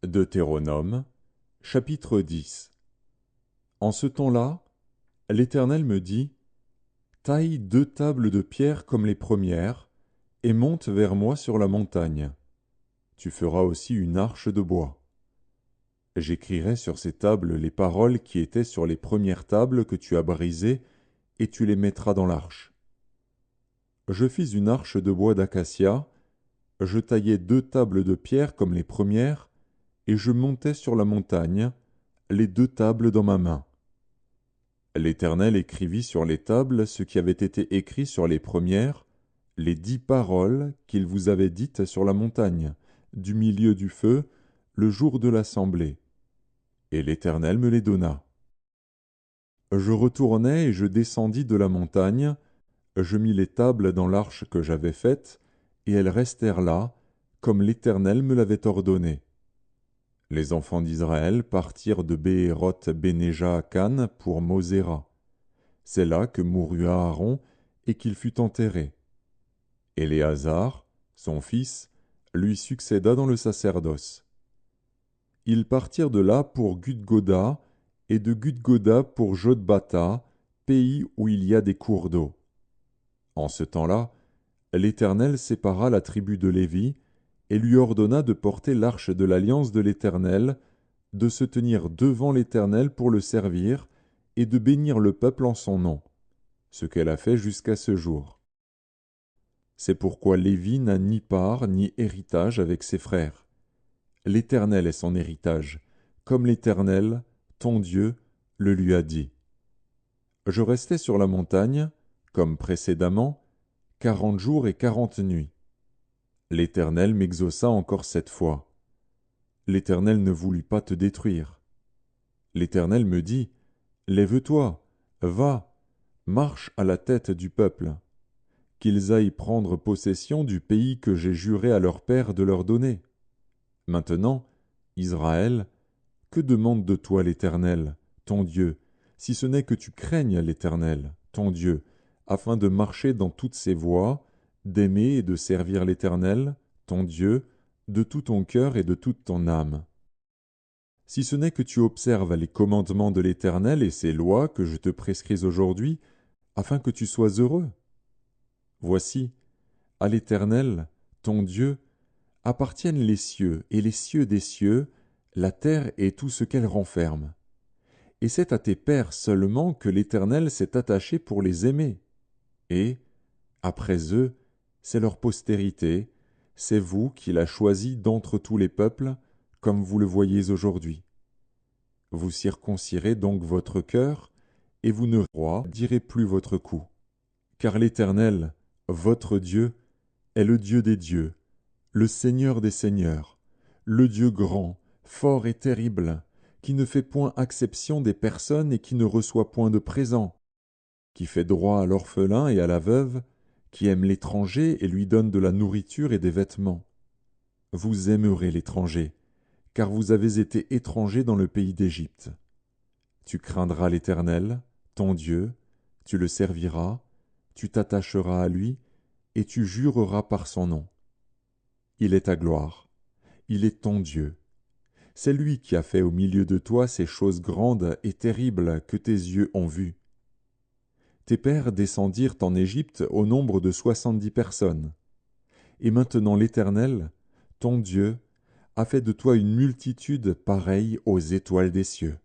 Deutéronome, chapitre 10. En ce temps-là, l'Éternel me dit, taille 2 tables de pierre comme les premières, et monte vers moi sur la montagne. Tu feras aussi une arche de bois. J'écrirai sur ces tables les paroles qui étaient sur les premières tables que tu as brisées, et tu les mettras dans l'arche. Je fis une arche de bois d'acacia, je taillai 2 tables de pierre comme les premières, et je montai sur la montagne, les 2 tables dans ma main. L'Éternel écrivit sur les tables ce qui avait été écrit sur les premières, les 10 paroles qu'il vous avait dites sur la montagne, du milieu du feu, le jour de l'assemblée. Et l'Éternel me les donna. Je retournai et je descendis de la montagne, je mis les tables dans l'arche que j'avais faite, et elles restèrent là, comme l'Éternel me l'avait ordonné. Les enfants d'Israël partirent de Béhéroth Bénéja à Cannes pour Moséra. C'est là que mourut Aaron et qu'il fut enterré. Éléazar, son fils, lui succéda dans le sacerdoce. Ils partirent de là pour Gudgoda, et de Gudgoda pour Jotbata, pays où il y a des cours d'eau. En ce temps-là, l'Éternel sépara la tribu de Lévi, et lui ordonna de porter l'arche de l'alliance de l'Éternel, de se tenir devant l'Éternel pour le servir, et de bénir le peuple en son nom, ce qu'elle a fait jusqu'à ce jour. C'est pourquoi Lévi n'a ni part ni héritage avec ses frères. L'Éternel est son héritage, comme l'Éternel, ton Dieu, le lui a dit. Je restai sur la montagne, comme précédemment, 40 jours et 40 nuits. L'Éternel m'exauça encore 7 fois. L'Éternel ne voulut pas te détruire. L'Éternel me dit, lève-toi, va, marche à la tête du peuple, qu'ils aillent prendre possession du pays que j'ai juré à leur père de leur donner. Maintenant, Israël, que demande de toi l'Éternel, ton Dieu, si ce n'est que tu craignes l'Éternel, ton Dieu, afin de marcher dans toutes ses voies, d'aimer et de servir l'Éternel, ton Dieu, de tout ton cœur et de toute ton âme. Si ce n'est que tu observes les commandements de l'Éternel et ses lois que je te prescris aujourd'hui, afin que tu sois heureux. Voici, à l'Éternel, ton Dieu, appartiennent les cieux et les cieux des cieux, la terre et tout ce qu'elle renferme. Et c'est à tes pères seulement que l'Éternel s'est attaché pour les aimer. Et, après eux, c'est leur postérité, c'est vous qu'il a choisi d'entre tous les peuples, comme vous le voyez aujourd'hui. Vous circoncirez donc votre cœur, et vous ne direz plus votre cou. Car l'Éternel, votre Dieu, est le Dieu des dieux, le Seigneur des seigneurs, le Dieu grand, fort et terrible, qui ne fait point acception des personnes et qui ne reçoit point de présent, qui fait droit à l'orphelin et à la veuve, qui aime l'étranger et lui donne de la nourriture et des vêtements. Vous aimerez l'étranger, car vous avez été étrangers dans le pays d'Égypte. Tu craindras l'Éternel, ton Dieu, tu le serviras, tu t'attacheras à lui, et tu jureras par son nom. Il est ta gloire, il est ton Dieu. C'est lui qui a fait au milieu de toi ces choses grandes et terribles que tes yeux ont vues. Tes pères descendirent en Égypte au nombre de 70 personnes. Et maintenant l'Éternel, ton Dieu, a fait de toi une multitude pareille aux étoiles des cieux.